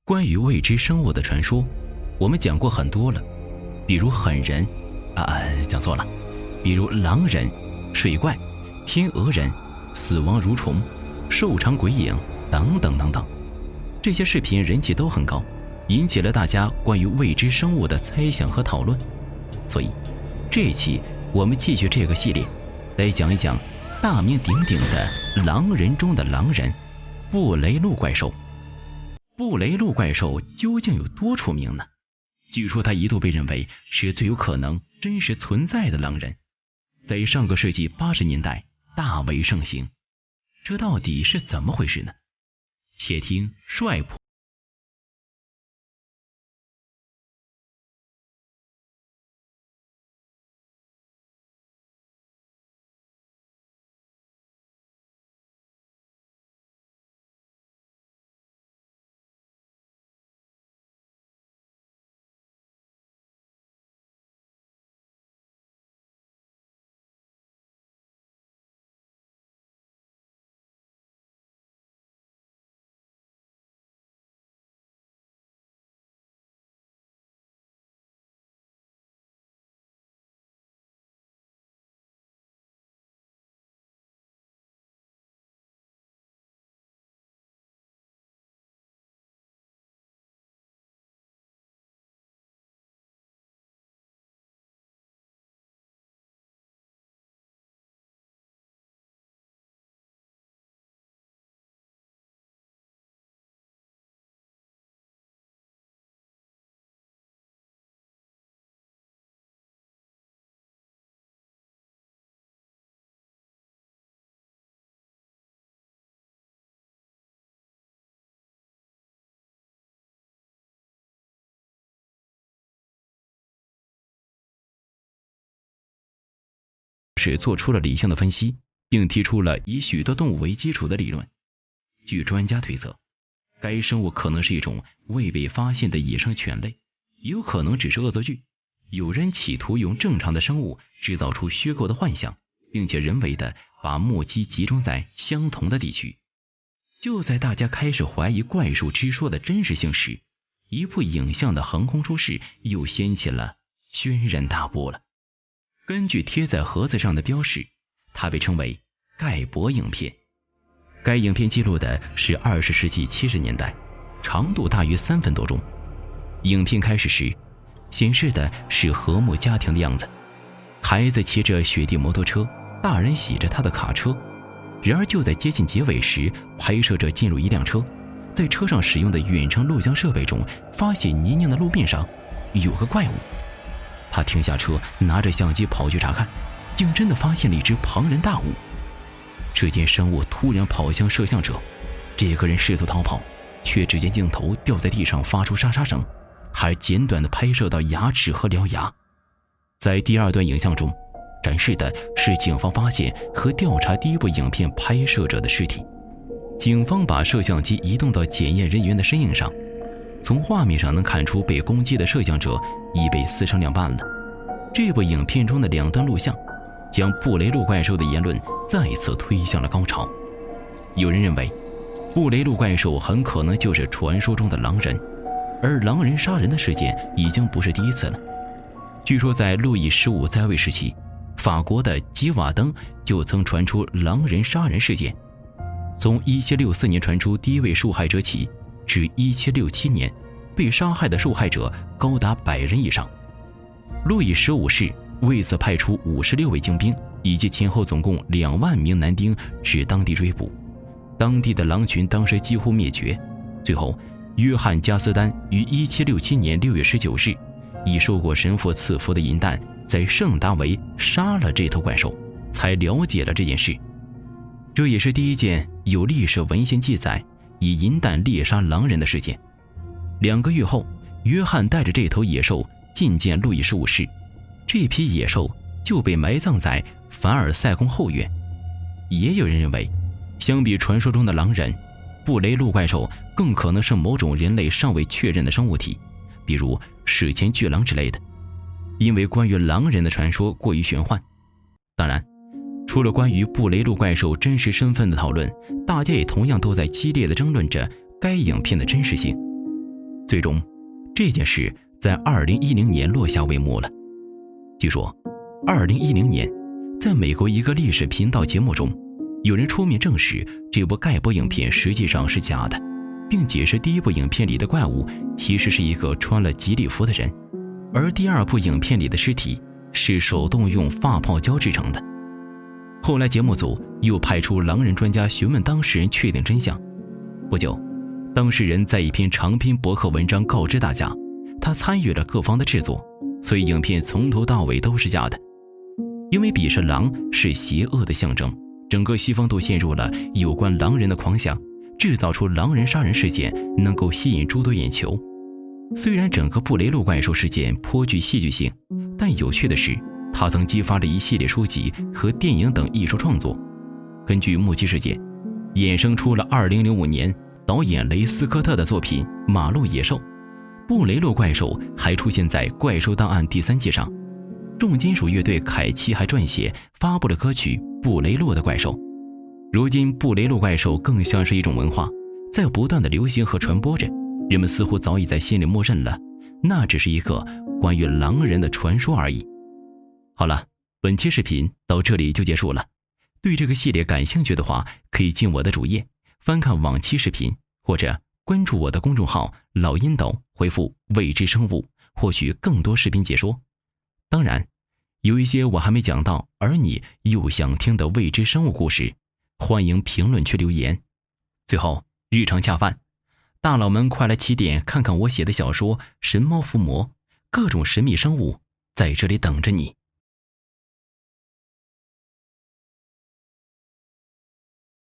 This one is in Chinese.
关于未知生物的传说，我们讲过很多了，比如狠人，讲错了，比如狼人、水怪、天鹅人、死亡蠕虫、瘦长鬼影等等等等。这些视频人气都很高，引起了大家关于未知生物的猜想和讨论。所以这一期我们继续这个系列，来讲一讲大名鼎鼎的狼人中的狼人——布雷路怪兽。布雷路怪兽究竟有多出名呢？据说他一度被认为是最有可能真实存在的狼人，在上个世纪80年代大为盛行。这到底是怎么回事呢？且听帅普。是做出了理性的分析，并提出了以许多动物为基础的理论。据专家推测，该生物可能是一种未被发现的野生犬类，也有可能只是恶作剧。有人企图用正常的生物制造出虚构的幻象，并且人为的把目击集中在相同的地区。就在大家开始怀疑怪兽之说的真实性时，一部影像的横空出世又掀起了轩然大波了。根据贴在盒子上的标识，它被称为盖博影片。该影片记录的是20世纪70年代，长度大约3分多钟。影片开始时显示的是和睦家庭的样子，孩子骑着雪地摩托车，大人洗着他的卡车。然而就在接近结尾时，拍摄者进入一辆车，在车上使用的远程录像设备中发现泥泞的路面上有个怪物。他停下车，拿着相机跑去查看，竟真的发现了一只庞然大物。只见生物突然跑向摄像者，这个人试图逃跑，却只见镜头掉在地上发出沙沙声，还简短的拍摄到牙齿和獠牙。在第二段影像中展示的是警方发现和调查第一部影片拍摄者的尸体。警方把摄像机移动到检验人员的身影上，从画面上能看出被攻击的摄像者已被撕成两半了。这部影片中的2段录像将布雷路怪兽的言论再次推向了高潮。有人认为布雷路怪兽很可能就是传说中的狼人，而狼人杀人的事件已经不是第一次了。据说在路易15在位时期，法国的吉瓦登就曾传出狼人杀人事件。从1764年传出第一位受害者起，至1767年，被杀害的受害者高达100人以上。路易15世为此派出56位精兵，以及前后总共2万名男丁至当地追捕。当地的狼群当时几乎灭绝。最后，约翰·加斯丹于1767年6月19日，以受过神父赐福的银弹，在圣达维杀了这头怪兽，才了解了这件事。这也是第一件有历史文献记载以银弹猎杀狼人的事件。2个月后，约翰带着这头野兽觐见路易15世，这批野兽就被埋葬在凡尔赛宫后院。也有人认为，相比传说中的狼人，布雷路怪兽更可能是某种人类尚未确认的生物体，比如史前巨狼之类的。因为关于狼人的传说过于玄幻。当然，除了关于布雷路怪兽真实身份的讨论，大家也同样都在激烈地争论着该影片的真实性。最终，这件事在2010年落下帷幕了。据说2010年，在美国一个历史频道节目中，有人出面证实这部盖博影片实际上是假的，并解释第一部影片里的怪物其实是一个穿了吉利服的人，而第二部影片里的尸体是手动用发泡胶制成的。后来节目组又派出狼人专家询问当事人确定真相。不久，当事人在一篇长篇博客文章告知大家，他参与了各方的制作，所以影片从头到尾都是假的。因为鄙视狼是邪恶的象征，整个西方都陷入了有关狼人的狂想，制造出狼人杀人事件能够吸引诸多眼球。虽然整个布雷洛怪兽事件颇具戏剧性，但有趣的是，它曾激发了一系列书籍和电影等艺术创作。根据目击事件，衍生出了2005年导演雷斯科特的作品《马路野兽》。布雷洛怪兽还出现在《怪兽档案》第3季上。重金属乐队凯奇还撰写发布了歌曲《布雷洛的怪兽》。如今布雷洛怪兽更像是一种文化，在不断的流行和传播着，人们似乎早已在心里默认了，那只是一个关于狼人的传说而已。好了，本期视频到这里就结束了。对这个系列感兴趣的话，可以进我的主页翻看往期视频，或者关注我的公众号老阴斗，回复未知生物，获取更多视频解说。当然，有一些我还没讲到，而你又想听的未知生物故事，欢迎评论区留言。最后，日常恰饭，大佬们快来起点看看我写的小说《神猫伏魔》，各种神秘生物在这里等着你。